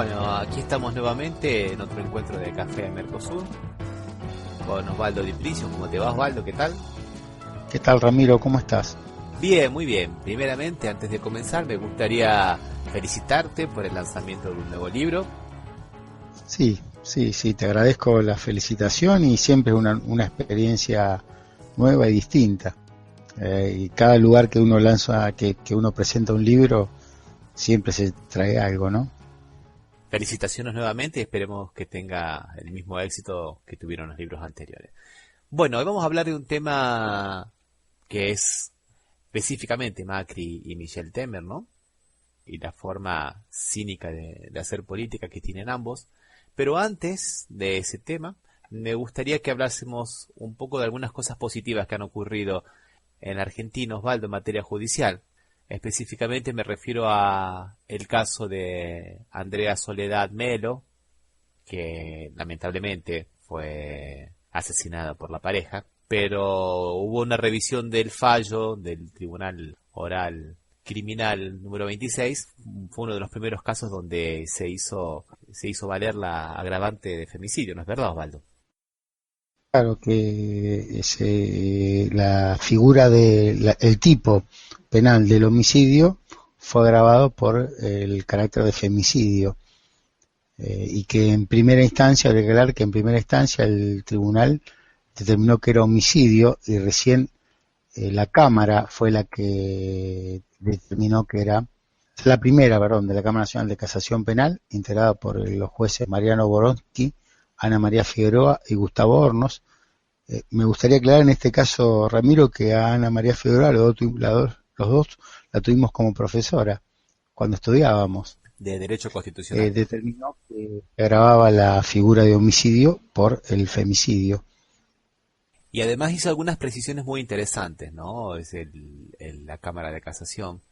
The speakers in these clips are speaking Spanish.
Bueno, aquí estamos nuevamente en otro encuentro de Café de Mercosur con Osvaldo Diplicio. ¿Cómo te va, Osvaldo? ¿Qué tal? ¿Qué tal, Ramiro? ¿Cómo estás? Bien, muy bien. Primeramente, antes de comenzar, me gustaría felicitarte por el lanzamiento de un nuevo libro. Sí, te agradezco la felicitación y siempre es una experiencia nueva y distinta. Y cada lugar que uno lanza, que uno presenta un libro, siempre se trae algo, ¿no? Felicitaciones nuevamente y esperemos que tenga el mismo éxito que tuvieron los libros anteriores. Bueno, hoy vamos a hablar de un tema que es específicamente Macri y Michel Temer, ¿no? Y la forma cínica de hacer política que tienen ambos. Pero antes de ese tema, me gustaría que hablásemos un poco de algunas cosas positivas que han ocurrido en Argentina, Osvaldo, en materia judicial. Específicamente me refiero a el caso de Andrea Soledad Melo, que lamentablemente fue asesinada por la pareja, pero hubo una revisión del fallo del Tribunal Oral Criminal número 26, fue uno de los primeros casos donde se hizo valer la agravante de femicidio, ¿no es verdad, Osvaldo? Claro que la figura el tipo penal del homicidio fue agravado por el carácter de femicidio, y que en primera instancia, hay que aclarar que en primera instancia el tribunal determinó que era homicidio y recién la Cámara fue la que determinó que era la primera, perdón, de la Cámara Nacional de Casación Penal, integrada por los jueces Mariano Boronsky, Ana María Figueroa y Gustavo Hornos. Me gustaría aclarar en este caso, Ramiro, que a Ana María Figueroa los dos la tuvimos como profesora cuando estudiábamos. De Derecho Constitucional. Determinó que agravaba la figura de homicidio por el femicidio. Y además hizo algunas precisiones muy interesantes, ¿no? Es la Cámara de Casación,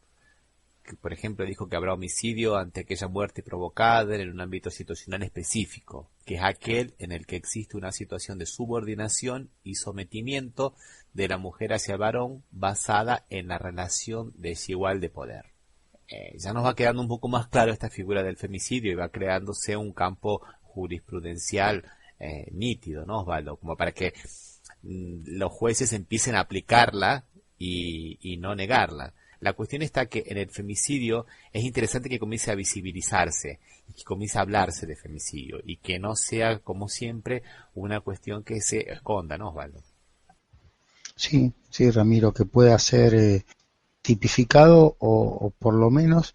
que por ejemplo dijo que habrá homicidio ante aquella muerte provocada en un ámbito situacional específico, que es aquel en el que existe una situación de subordinación y sometimiento de la mujer hacia el varón basada en la relación desigual de poder. Ya nos va quedando un poco más claro esta figura del femicidio y va creándose un campo jurisprudencial nítido, ¿no, Osvaldo? Como para que los jueces empiecen a aplicarla y no negarla. La cuestión está que en el femicidio es interesante que comience a visibilizarse y que comience a hablarse de femicidio y que no sea, como siempre, una cuestión que se esconda, ¿no, Osvaldo? Sí, Ramiro, que pueda ser tipificado o por lo menos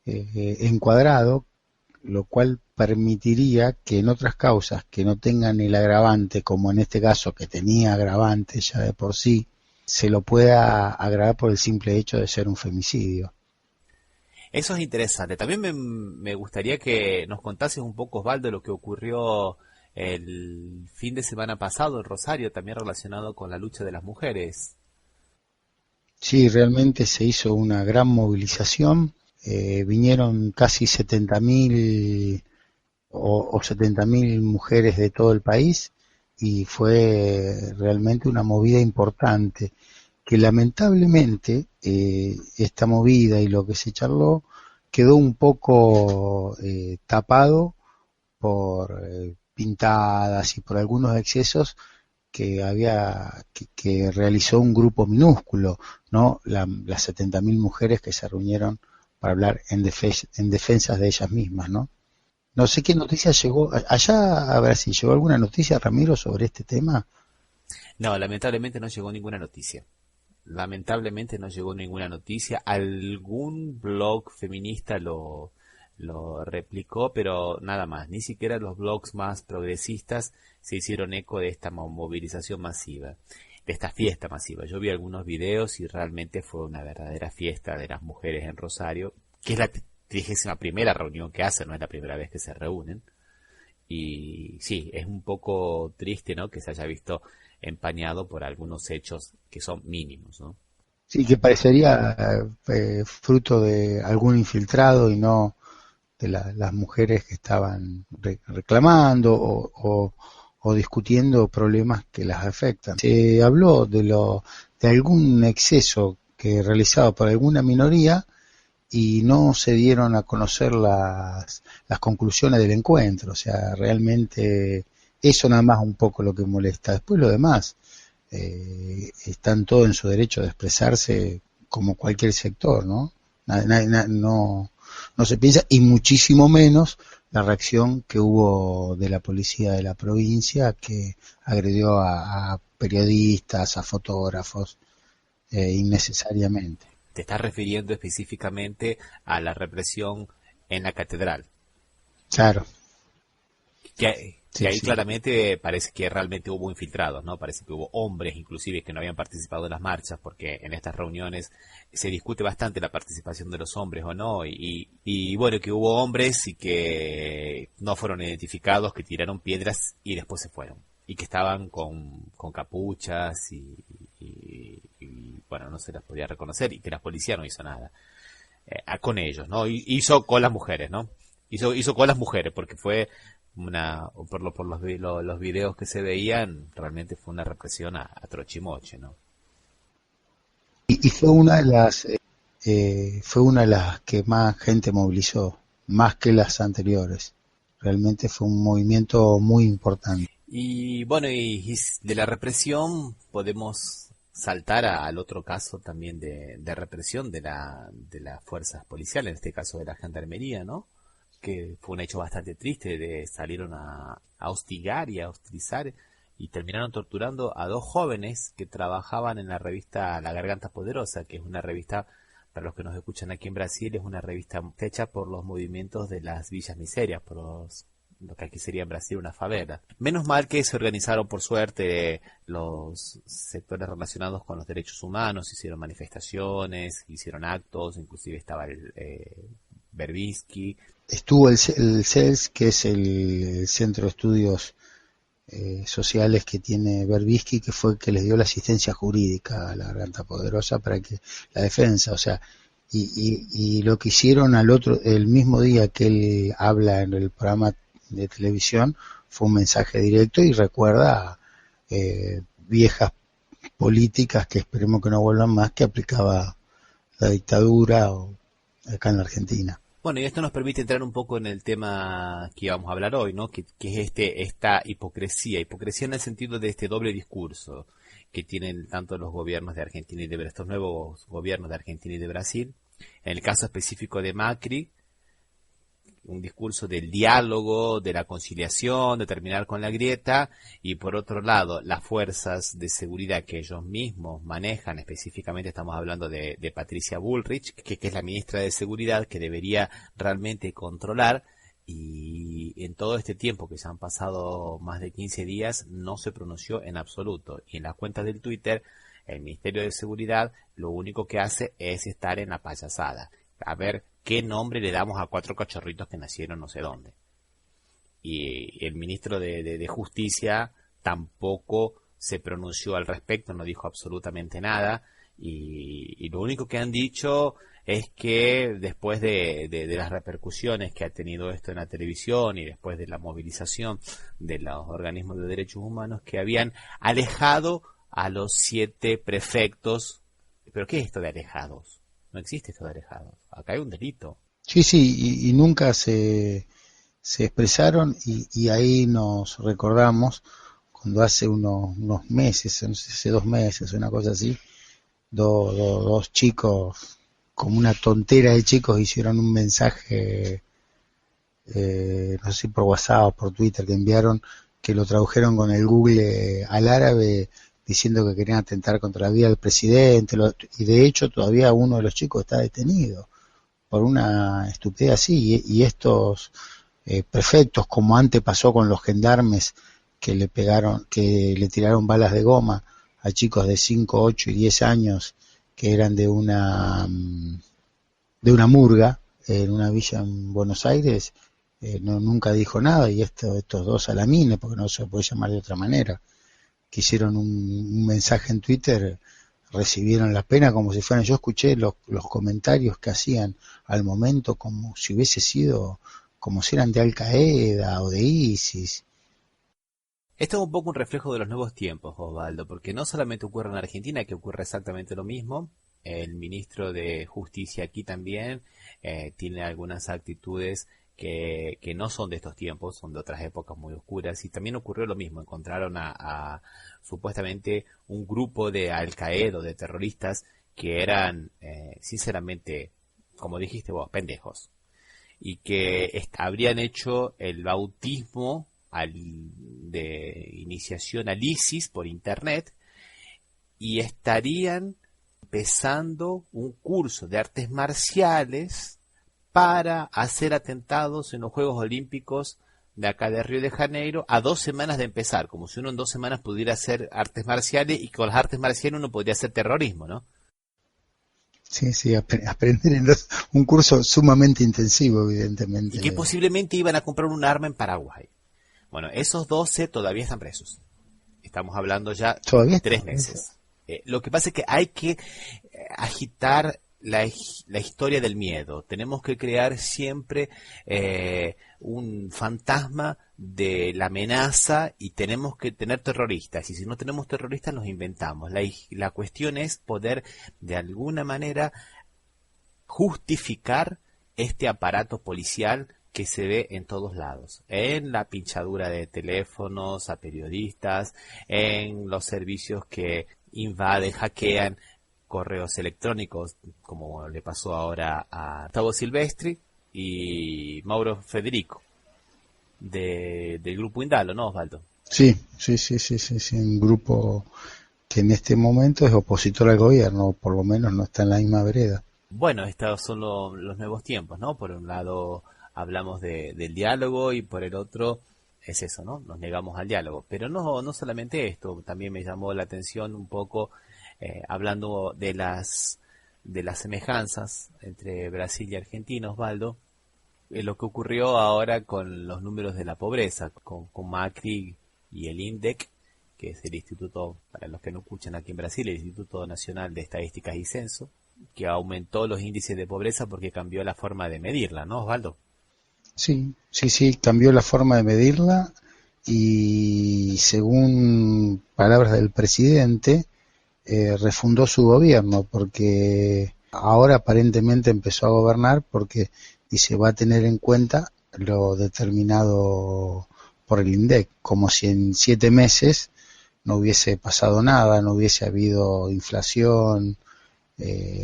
encuadrado, lo cual permitiría que en otras causas que no tengan el agravante, como en este caso que tenía agravante ya de por sí, se lo pueda agravar por el simple hecho de ser un femicidio. Eso es interesante. También me gustaría que nos contases un poco, Osvaldo, lo que ocurrió el fin de semana pasado en Rosario, también relacionado con la lucha de las mujeres. Sí, realmente se hizo una gran movilización. Vinieron casi 70.000 o 70.000 mujeres de todo el país y fue realmente una movida importante que lamentablemente esta movida y lo que se charló quedó un poco tapado por pintadas y por algunos excesos que realizó un grupo minúsculo, ¿no? Las 70.000 mujeres que se reunieron para hablar en defensa de ellas mismas, ¿no? No sé qué noticia llegó allá a Brasil. ¿Llegó alguna noticia, Ramiro, sobre este tema? No, lamentablemente no llegó ninguna noticia. Lamentablemente no llegó ninguna noticia. Algún blog feminista lo replicó, pero nada más. Ni siquiera los blogs más progresistas se hicieron eco de esta movilización masiva, de esta fiesta masiva. Yo vi algunos videos y realmente fue una verdadera fiesta de las mujeres en Rosario, que es la 31ª reunión que hacen, no es la primera vez que se reúnen. Y sí, es un poco triste, ¿no?, que se haya visto empañado por algunos hechos que son mínimos, ¿no? Sí, que parecería fruto de algún infiltrado y no de las mujeres que estaban reclamando o discutiendo problemas que las afectan. Se habló de algún exceso que realizado por alguna minoría y no se dieron a conocer las conclusiones del encuentro. O sea, realmente eso nada más un poco lo que molesta. Después lo demás, están todos en su derecho de expresarse como cualquier sector, ¿no? No, no se piensa, y muchísimo menos la reacción que hubo de la policía de la provincia, que agredió a periodistas, a fotógrafos, innecesariamente. Te estás refiriendo específicamente a la represión en la catedral. Claro, Que sí, ahí sí. claramente parece que realmente hubo infiltrados, ¿no? Parece que hubo hombres inclusive que no habían participado en las marchas, porque en estas reuniones se discute bastante la participación de los hombres o no, y bueno, que hubo hombres y que no fueron identificados, que tiraron piedras y después se fueron, y que estaban con capuchas bueno, no se las podía reconocer, y que la policía no hizo nada con ellos, ¿no? Hizo con las mujeres, ¿no? Hizo con las mujeres, porque fue los videos que se veían, realmente fue una represión a trochimoche, ¿no? Y fue una de fue una de las que más gente movilizó, más que las anteriores. Realmente fue un movimiento muy importante. Y bueno, y de la represión podemos saltar al otro caso también de represión de las fuerzas policiales, en este caso de la gendarmería, ¿no? Que fue un hecho bastante triste, salieron a hostigar y a hostilizar y terminaron torturando a dos jóvenes que trabajaban en la revista La Garganta Poderosa, que es una revista, para los que nos escuchan aquí en Brasil, es una revista hecha por los movimientos de las villas miserias, por lo que aquí sería en Brasil una favela. Menos mal que se organizaron, por suerte, los sectores relacionados con los derechos humanos, hicieron manifestaciones, hicieron actos, inclusive estaba el Berbisky. Estuvo el CELS, que es el Centro de Estudios Sociales que tiene Berbisky, que fue el que les dio la asistencia jurídica a la Garganta Poderosa para que la defensa, o sea, y lo que hicieron el mismo día que él habla en el programa de televisión, fue un mensaje directo y recuerda viejas políticas que esperemos que no vuelvan más, que aplicaba la dictadura acá en la Argentina. Bueno, y esto nos permite entrar un poco en el tema que vamos a hablar hoy, ¿no? Que es esta hipocresía en el sentido de este doble discurso que tienen tanto los gobiernos de Argentina y de Brasil, estos nuevos gobiernos de Argentina y de Brasil. En el caso específico de Macri, un discurso del diálogo, de la conciliación, de terminar con la grieta, y por otro lado, las fuerzas de seguridad que ellos mismos manejan, específicamente estamos hablando de Patricia Bullrich, que es la ministra de Seguridad, que debería realmente controlar, y en todo este tiempo que se han pasado más de 15 días, no se pronunció en absoluto, y en las cuentas del Twitter, el Ministerio de Seguridad lo único que hace es estar en la payasada, a ver qué nombre le damos a 4 cachorritos que nacieron no sé dónde. Y el ministro de Justicia tampoco se pronunció al respecto, no dijo absolutamente nada, y lo único que han dicho es que después de las repercusiones que ha tenido esto en la televisión y después de la movilización de los organismos de derechos humanos, que habían alejado a los 7 prefectos. ¿Pero qué es esto de alejados? No existe esto de alejados. Acá hay un delito. Sí, sí, y nunca se expresaron, y ahí nos recordamos cuando hace unos meses, no sé, hace 2 meses, una cosa así, dos chicos, como una tontera de chicos, hicieron un mensaje, no sé si por WhatsApp o por Twitter, que enviaron, que lo tradujeron con el Google al árabe, diciendo que querían atentar contra la vida del presidente, y de hecho todavía uno de los chicos está detenido por una estupidez así, y estos prefectos, como antes pasó con los gendarmes que le tiraron balas de goma a chicos de 5, 8 y 10 años que eran de una murga en una villa en Buenos Aires, nunca dijo nada, y estos dos salamines, porque no se puede llamar de otra manera, que hicieron un mensaje en Twitter, recibieron la pena como si fueran. Yo escuché los comentarios que hacían al momento como si hubiese sido, como si eran de Al Qaeda o de ISIS. Esto es un poco un reflejo de los nuevos tiempos, Osvaldo, porque no solamente ocurre en Argentina, que ocurre exactamente lo mismo, el ministro de Justicia aquí también tiene algunas actitudes que no son de estos tiempos, son de otras épocas muy oscuras. Y también ocurrió lo mismo, encontraron a supuestamente un grupo de Al Qaeda o de terroristas que eran, sinceramente, como dijiste vos, pendejos. Y que habrían hecho el bautismo de iniciación al ISIS por internet y estarían empezando un curso de artes marciales para hacer atentados en los Juegos Olímpicos de acá de Río de Janeiro a 2 semanas de empezar, como si uno en 2 semanas pudiera hacer artes marciales y con las artes marciales uno podría hacer terrorismo, ¿no? Sí, sí, aprender un curso sumamente intensivo, Y que evidentemente. posiblemente iban a comprar un arma en Paraguay. Bueno, esos 12 todavía están presos. Estamos hablando ya Todavía está 3 meses. Lo que pasa es que hay que agitar la historia del miedo. Tenemos que crear siempre un fantasma de la amenaza y tenemos que tener terroristas. Y si no tenemos terroristas, los inventamos. La cuestión es poder, de alguna manera, justificar este aparato policial que se ve en todos lados, en la pinchadura de teléfonos a periodistas, en los servicios que invaden, hackean correos electrónicos, como le pasó ahora a Gustavo Silvestri y Mauro Federico, del grupo Indalo, ¿no, Osvaldo? Sí, sí, sí, sí, sí, sí, un grupo que en este momento es opositor al gobierno, o por lo menos no está en la misma vereda. Bueno, estos son los nuevos tiempos, ¿no? Por un lado hablamos del diálogo y por el otro es eso, ¿no? Nos negamos al diálogo. Pero no solamente esto, también me llamó la atención un poco hablando de las semejanzas entre Brasil y Argentina, Osvaldo, lo que ocurrió ahora con los números de la pobreza, con Macri y el INDEC, que es el Instituto, para los que no escuchan aquí en Brasil, el Instituto Nacional de Estadísticas y Censo, que aumentó los índices de pobreza porque cambió la forma de medirla, ¿no, Osvaldo? Sí, sí, sí, cambió la forma de medirla y según palabras del presidente, refundó su gobierno porque ahora aparentemente empezó a gobernar porque dice va a tener en cuenta lo determinado por el INDEC, como si en 7 meses no hubiese pasado nada, no hubiese habido inflación,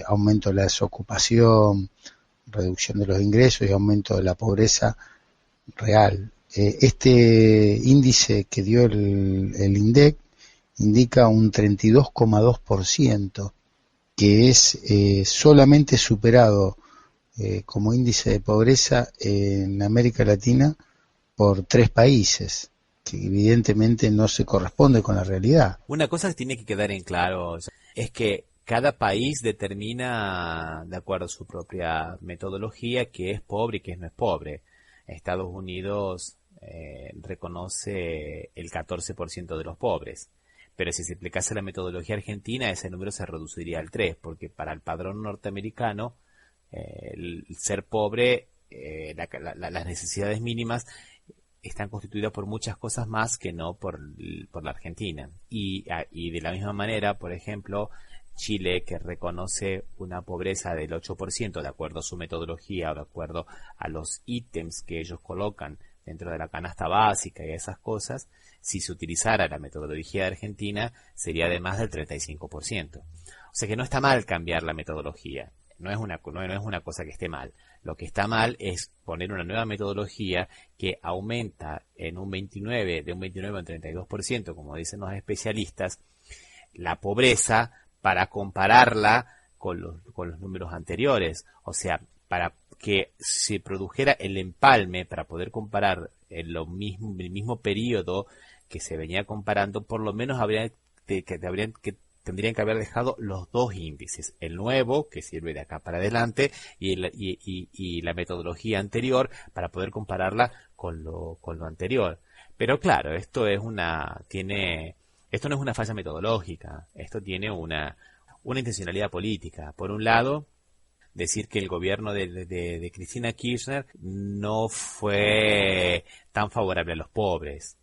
aumento de la desocupación, reducción de los ingresos y aumento de la pobreza real. Este índice que dio el INDEC indica un 32,2%, que es solamente superado como índice de pobreza en América Latina por 3 países, que evidentemente no se corresponde con la realidad. Una cosa que tiene que quedar en claro es que cada país determina, de acuerdo a su propia metodología, qué es pobre y qué no es pobre. Estados Unidos reconoce el 14% de los pobres. Pero si se aplicase la metodología argentina, ese número se reduciría al 3, porque para el padrón norteamericano, el ser pobre, las necesidades mínimas están constituidas por muchas cosas más que no por la Argentina. Y de la misma manera, por ejemplo, Chile, que reconoce una pobreza del 8% de acuerdo a su metodología o de acuerdo a los ítems que ellos colocan dentro de la canasta básica y esas cosas, si se utilizara la metodología de Argentina, sería de más del 35%. O sea que no está mal cambiar la metodología. No es una cosa que esté mal. Lo que está mal es poner una nueva metodología que aumenta de un 29 a un 32%, como dicen los especialistas, la pobreza para compararla con los números anteriores. O sea, para que se produjera el empalme, para poder comparar en el mismo periodo que se venía comparando, por lo menos tendrían que haber dejado los dos índices, el nuevo, que sirve de acá para adelante, y la metodología anterior, para poder compararla con lo anterior. Pero claro, esto no es una falla metodológica, esto tiene una intencionalidad política. Por un lado, decir que el gobierno de Cristina Kirchner no fue tan favorable a los pobres.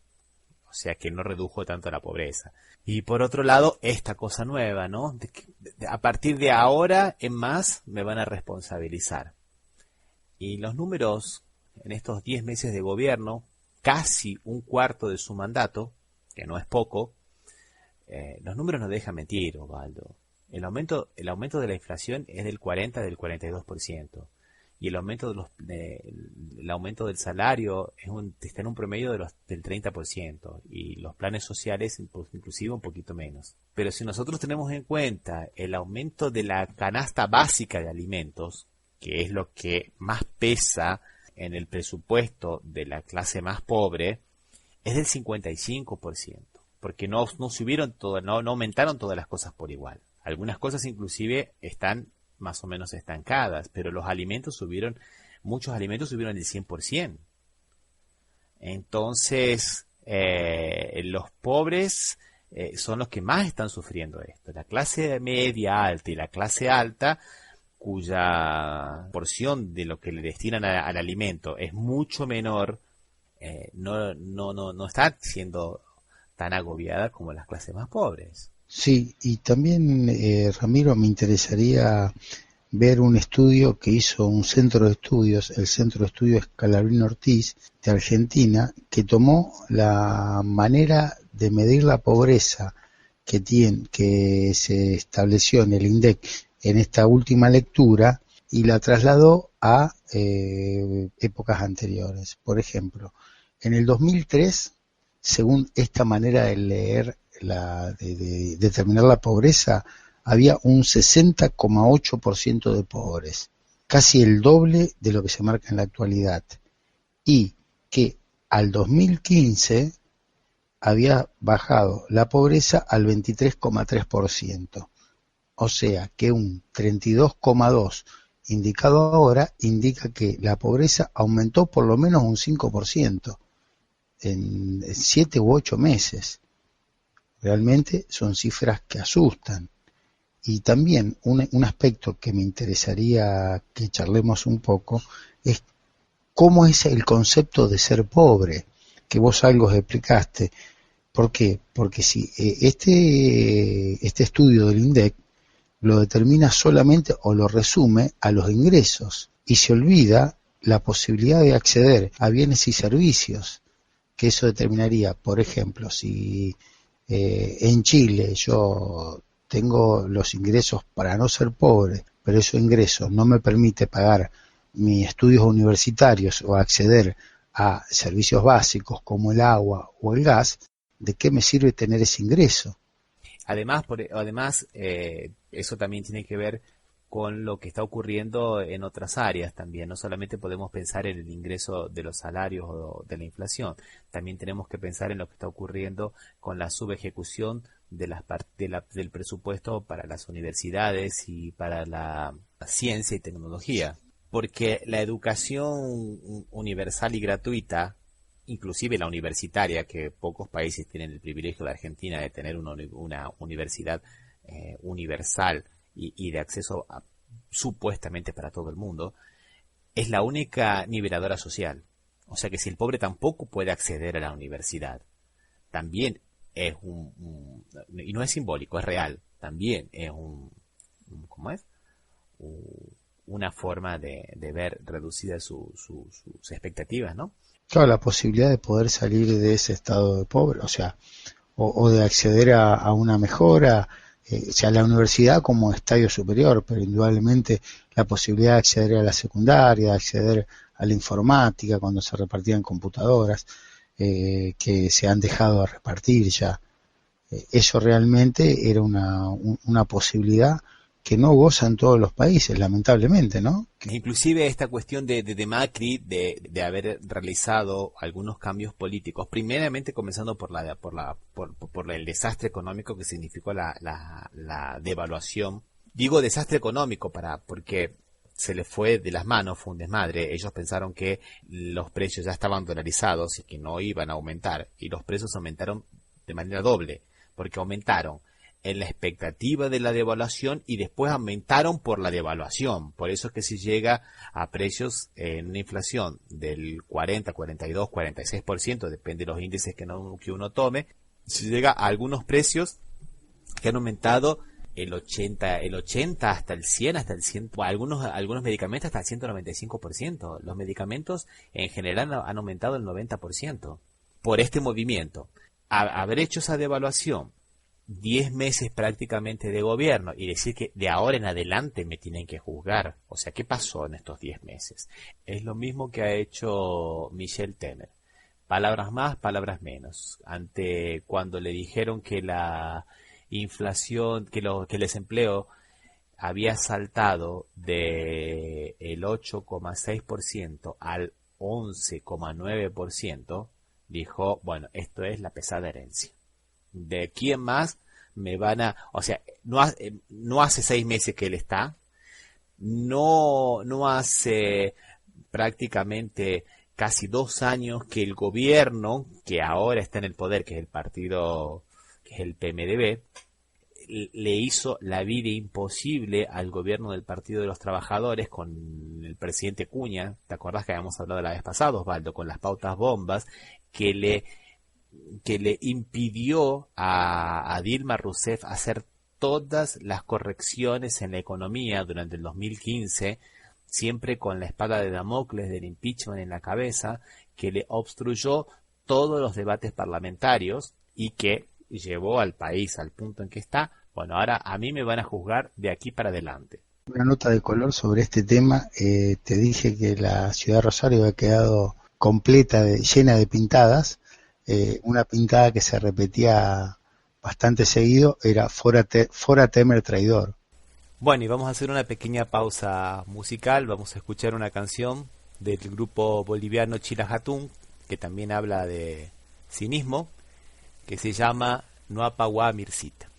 O O sea que no redujo tanto la pobreza. Y por otro lado, esta cosa nueva, ¿no? A partir de ahora en más me van a responsabilizar. Y los números en estos 10 meses de gobierno, casi un cuarto de su mandato, que no es poco, los números no dejan mentir, Osvaldo. El aumento de la inflación es del 40, del 42%. Y el aumento del salario está en un promedio del 30%. Y los planes sociales, inclusive un poquito menos. Pero si nosotros tenemos en cuenta el aumento de la canasta básica de alimentos, que es lo que más pesa en el presupuesto de la clase más pobre, es del 55%. Porque no aumentaron todas las cosas por igual. Algunas cosas inclusive están más o menos estancadas, pero muchos alimentos subieron el 100%. Entonces, los pobres son los que más están sufriendo esto. La clase media alta y la clase alta, cuya porción de lo que le destinan al alimento es mucho menor, no está siendo tan agobiada como las clases más pobres. Sí, y también, Ramiro, me interesaría ver un estudio que hizo un centro de estudios, el Centro de Estudios Scalabrini Ortiz de Argentina, que tomó la manera de medir la pobreza que se estableció en el INDEC en esta última lectura y la trasladó a épocas anteriores. Por ejemplo, en el 2003, según esta manera de leer de determinar la pobreza, había un 60,8% de pobres, casi el doble de lo que se marca en la actualidad, y que al 2015 había bajado la pobreza al 23,3%, o sea que un 32,2% indicado ahora indica que la pobreza aumentó por lo menos un 5% en 7 u 8 meses. Realmente son cifras que asustan. Y también un aspecto que me interesaría que charlemos un poco es cómo es el concepto de ser pobre, que vos algo explicaste. ¿Por qué? Porque si este estudio del INDEC lo determina solamente o lo resume a los ingresos y se olvida la posibilidad de acceder a bienes y servicios, que eso determinaría, por ejemplo, si en Chile yo tengo los ingresos para no ser pobre, pero esos ingresos no me permite pagar mis estudios universitarios o acceder a servicios básicos como el agua o el gas, ¿de qué me sirve tener ese ingreso? Además, eso también tiene que ver con lo que está ocurriendo en otras áreas también. No solamente podemos pensar en el ingreso de los salarios o de la inflación, también tenemos que pensar en lo que está ocurriendo con la subejecución del presupuesto para las universidades y para la ciencia y tecnología. Porque la educación universal y gratuita, inclusive la universitaria, que pocos países tienen el privilegio de Argentina de tener una universidad universal y de acceso supuestamente para todo el mundo, es la única niveladora social. O sea que si el pobre tampoco puede acceder a la universidad, también es y no es simbólico, es real, también es ¿cómo es? Una forma de ver reducidas sus expectativas, ¿no? Claro, la posibilidad de poder salir de ese estado de pobre, o sea, o de acceder a una mejora, o sea, la universidad como estadio superior, pero indudablemente la posibilidad de acceder a la secundaria, de acceder a la informática cuando se repartían computadoras, que se han dejado de repartir ya. Eso realmente era una posibilidad que no gozan todos los países, lamentablemente, ¿no? Inclusive esta cuestión de Macri, de haber realizado algunos cambios políticos, primeramente comenzando por el desastre económico que significó la devaluación. Digo desastre económico porque se les fue de las manos, fue un desmadre. Ellos pensaron que los precios ya estaban dolarizados y que no iban a aumentar, y los precios aumentaron de manera doble, porque aumentaron en la expectativa de la devaluación y después aumentaron por la devaluación. Por eso es que se llega a precios en una inflación del 40, 42, 46%, depende de los índices que uno tome. Se llega a algunos precios que han aumentado el 80 hasta el 100, hasta el 100, algunos medicamentos hasta el 195%. Los medicamentos en general han aumentado el 90% por este movimiento. Haber hecho esa devaluación 10 meses prácticamente de gobierno y decir que de ahora en adelante me tienen que juzgar. O sea, ¿qué pasó en estos 10 meses? Es lo mismo que ha hecho Michel Temer. Palabras más, palabras menos. Ante cuando le dijeron que la inflación, que el desempleo había saltado de el 8,6% al 11,9%, dijo, bueno, esto es la pesada herencia. ¿De quién más me van a...? O sea, no hace 6 meses que él está, no hace prácticamente casi 2 años que el gobierno, que ahora está en el poder, que es el partido, que es el PMDB, le hizo la vida imposible al gobierno del Partido de los Trabajadores con el presidente Cuña. ¿Te acordás que habíamos hablado la vez pasada, Osvaldo, con las pautas bombas, que le impidió a Dilma Rousseff hacer todas las correcciones en la economía durante el 2015, siempre con la espada de Damocles del impeachment en la cabeza, que le obstruyó todos los debates parlamentarios y que llevó al país al punto en que está? Bueno, ahora a mí me van a juzgar de aquí para adelante. Una nota de color sobre este tema. Te dije que la ciudad de Rosario había quedado completa, llena de pintadas. Una pintada que se repetía bastante seguido era Fora Temer traidor. Bueno, y vamos a hacer una pequeña pausa musical. Vamos a escuchar una canción del grupo boliviano Chilajatún, que también habla de cinismo, que se llama No Apagua Mircita.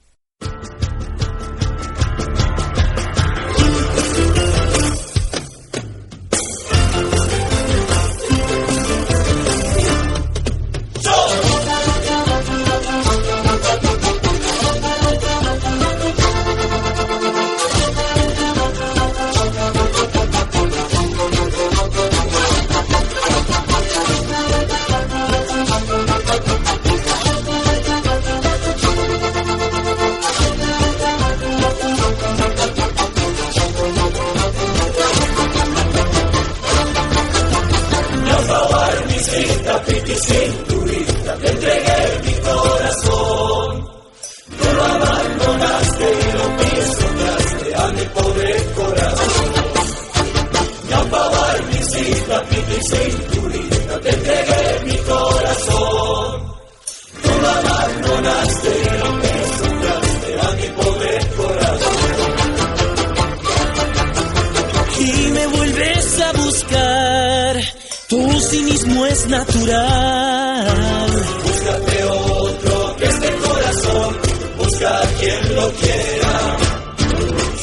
Cinturita, te entregué mi corazón. No lo abandonaste y lo pisoteaste a mi pobre corazón. Yampawar, mi cita, piti, cinturita, te entregué mi corazón. No lo abandonaste y lo pisoteaste a mi pobre corazón. Y me vuelves a buscar. Tu cinismo es natural. Búscate otro que este corazón, busca a quien lo quiera.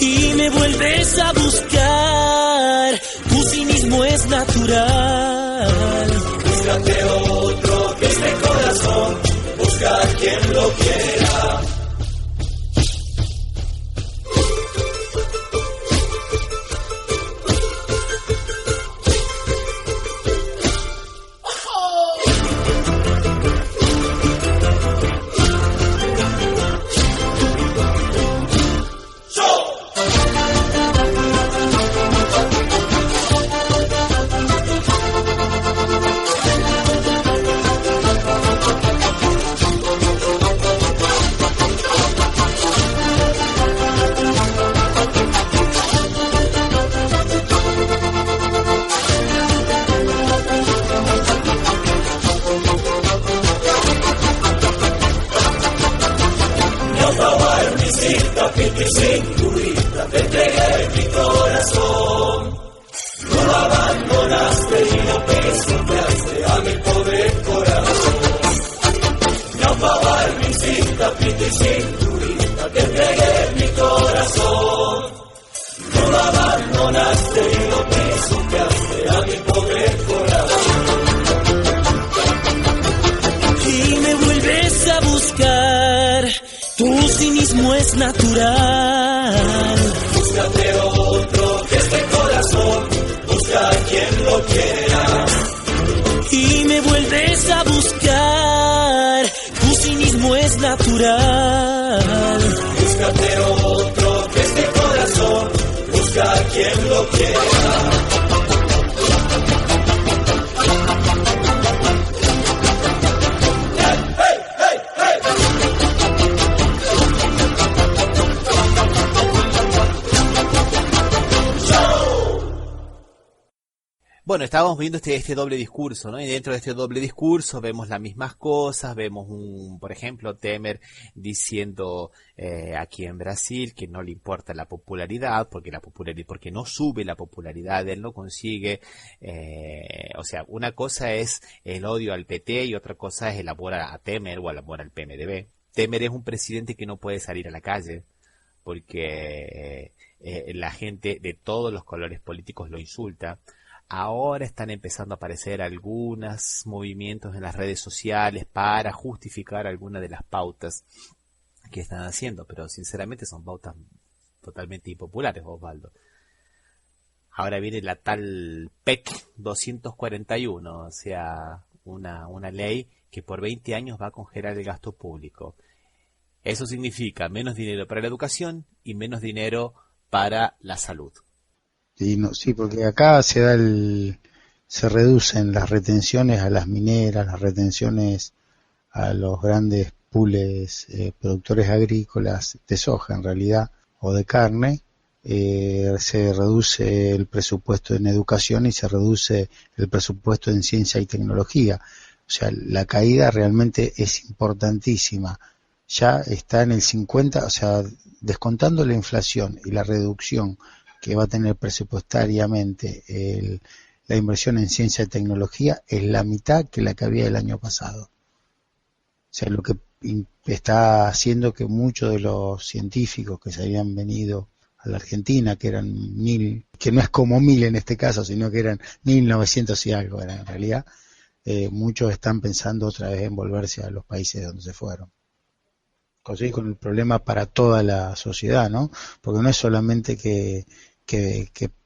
Y me vuelves a buscar. Tu cinismo es natural. Búscate otro que este corazón, busca a quien lo quiera. Cinturita, te entregué mi corazón. No lo abandonaste y lo pisoteaste a mi pobre corazón. Yampawar, mi cinta, piti, cinturita, te entregué mi corazón. No lo abandonaste y lo pisoteaste a mi pobre corazón. Y me vuelves a buscar. Tu cinismo natural. Búscate otro que este corazón busca a quien lo quiera. Y me vuelves a buscar, tu cinismo es natural. Búscate otro que este corazón busca a quien lo quiera. Bueno, estábamos viendo este doble discurso, ¿no? Y dentro de este doble discurso vemos las mismas cosas, vemos por ejemplo, Temer diciendo aquí en Brasil que no le importa la popularidad, porque no sube la popularidad, él no consigue, o sea, una cosa es el odio al PT y otra cosa es el amor a Temer o el amor al PMDB. Temer es un presidente que no puede salir a la calle porque la gente de todos los colores políticos lo insulta. Ahora están empezando a aparecer algunos movimientos en las redes sociales para justificar algunas de las pautas que están haciendo, pero sinceramente son pautas totalmente impopulares, Osvaldo. Ahora viene la tal PEC 241, o sea, una ley que por 20 años va a congelar el gasto público. Eso significa menos dinero para la educación y menos dinero para la salud. Sí, porque acá se reducen las retenciones a las mineras, las retenciones a los grandes pools productores agrícolas de soja en realidad o de carne, se reduce el presupuesto en educación y se reduce el presupuesto en ciencia y tecnología. O sea, la caída realmente es importantísima. Ya está en el 50, o sea, descontando la inflación y la reducción que va a tener presupuestariamente la inversión en ciencia y tecnología, es la mitad que la que había el año pasado. O sea, lo que está haciendo que muchos de los científicos que se habían venido a la Argentina, que eran 1000, que no es como 1000 en este caso, sino que eran 1900 y algo, en realidad, muchos están pensando otra vez en volverse a los países donde se fueron. Conseguir con el problema para toda la sociedad, ¿no? Porque no es solamente que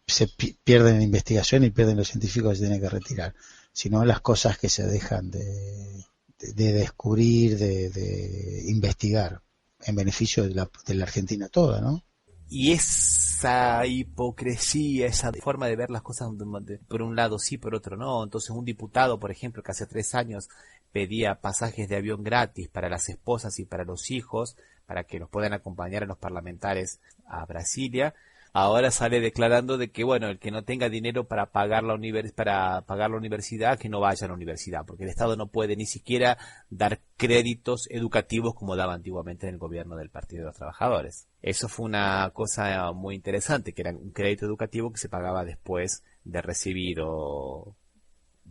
se pierden en investigación y pierden los científicos que se tienen que retirar, sino las cosas que se dejan de descubrir, de investigar, en beneficio de la Argentina toda, ¿no? Y esa hipocresía, esa forma de ver las cosas por un lado sí, por otro no. Entonces un diputado, por ejemplo, que hace 3 años pedía pasajes de avión gratis para las esposas y para los hijos, para que los puedan acompañar a los parlamentarios a Brasilia, ahora sale declarando de que, bueno, el que no tenga dinero para pagar la universidad, que no vaya a la universidad, porque el Estado no puede ni siquiera dar créditos educativos como daba antiguamente en el gobierno del Partido de los Trabajadores. Eso fue una cosa muy interesante, que era un crédito educativo que se pagaba después de recibir o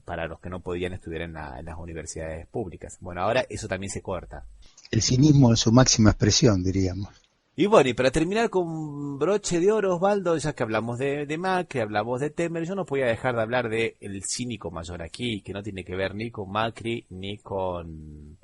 para los que no podían estudiar en las universidades públicas. Bueno, ahora eso también se corta. El cinismo en su máxima expresión, diríamos. Y bueno, y para terminar con broche de oro, Osvaldo, ya que hablamos de Macri, hablamos de Temer, yo no podía dejar de hablar de el cínico mayor aquí, que no tiene que ver ni con Macri ni con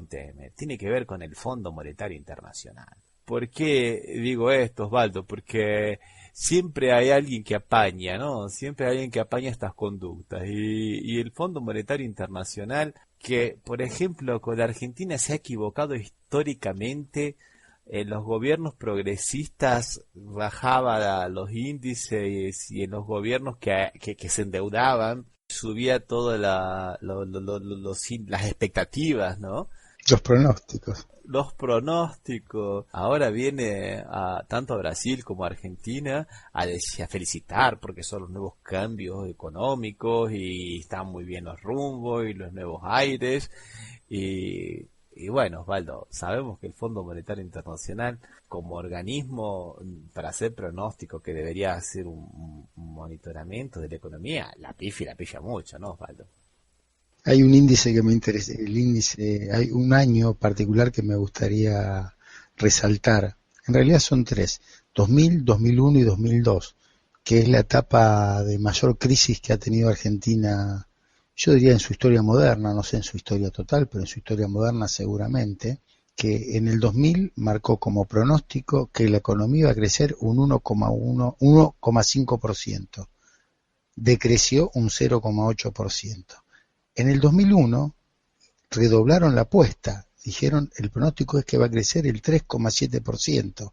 Temer, tiene que ver con el Fondo Monetario Internacional. ¿Por qué digo esto, Osvaldo? Porque siempre hay alguien que apaña, ¿no? Siempre hay alguien que apaña estas conductas. Y el Fondo Monetario Internacional, que, por ejemplo, con la Argentina se ha equivocado históricamente. En los gobiernos progresistas bajaba los índices y en los gobiernos que se endeudaban subía todas las expectativas, ¿no? Los pronósticos. Ahora viene tanto a Brasil como a Argentina a felicitar porque son los nuevos cambios económicos y están muy bien los rumbos y los nuevos aires y bueno, Osvaldo, sabemos que el Fondo Monetario Internacional, como organismo para hacer pronóstico que debería hacer un monitoramiento de la economía, la pifia mucho, ¿no, Osvaldo? Hay un índice que me interesa, hay un año particular que me gustaría resaltar. En realidad son 3, 2000, 2001 y 2002, que es la etapa de mayor crisis que ha tenido Argentina. Yo diría en su historia moderna, no sé en su historia total, pero en su historia moderna seguramente, que en el 2000 marcó como pronóstico que la economía iba a crecer un 1,5%. Decreció un 0,8%. En el 2001 redoblaron la apuesta. Dijeron, el pronóstico es que va a crecer el 3,7%.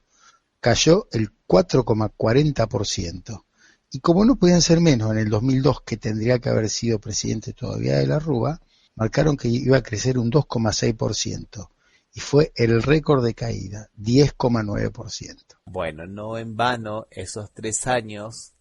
Cayó el 4,40%. Y como no podían ser menos en el 2002, que tendría que haber sido presidente todavía de la Rúa, marcaron que iba a crecer un 2,6%. Y fue el récord de caída, 10,9%. Bueno, no en vano esos 3 años,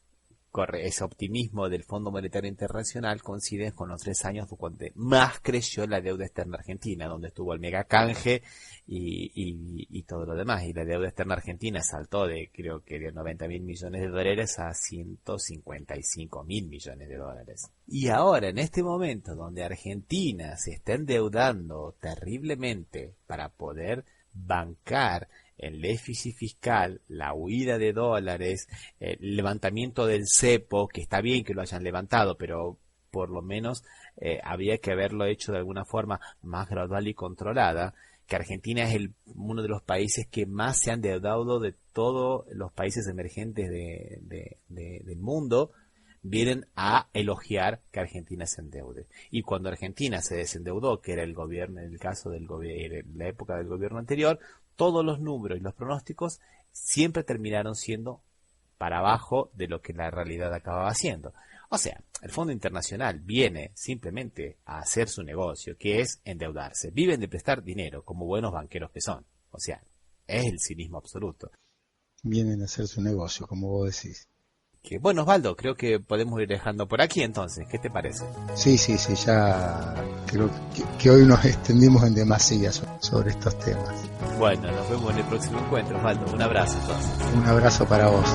ese optimismo del Fondo Monetario Internacional coincide con los 3 años donde más creció la deuda externa argentina, donde estuvo el mega canje y todo lo demás. Y la deuda externa argentina saltó de, creo que de 90.000 millones de dólares a 155.000 millones de dólares. Y ahora, en este momento donde Argentina se está endeudando terriblemente para poder bancar el déficit fiscal, la huida de dólares, el levantamiento del cepo, que está bien que lo hayan levantado, pero por lo menos había que haberlo hecho de alguna forma más gradual y controlada, que Argentina es uno de los países que más se han endeudado de todos los países emergentes del mundo. Vienen a elogiar que Argentina se endeude. Y cuando Argentina se desendeudó, que era el gobierno, en el caso del la época del gobierno anterior, todos los números y los pronósticos siempre terminaron siendo para abajo de lo que la realidad acababa siendo. O sea, el Fondo Internacional viene simplemente a hacer su negocio, que es endeudarse. Viven de prestar dinero, como buenos banqueros que son. O sea, es el cinismo absoluto. Vienen a hacer su negocio, como vos decís. Bueno, Osvaldo, creo que podemos ir dejando por aquí entonces. ¿Qué te parece? Sí, ya creo que hoy nos extendimos en demasía sobre estos temas. Bueno, nos vemos en el próximo encuentro, Osvaldo. Un abrazo entonces. Un abrazo para vos.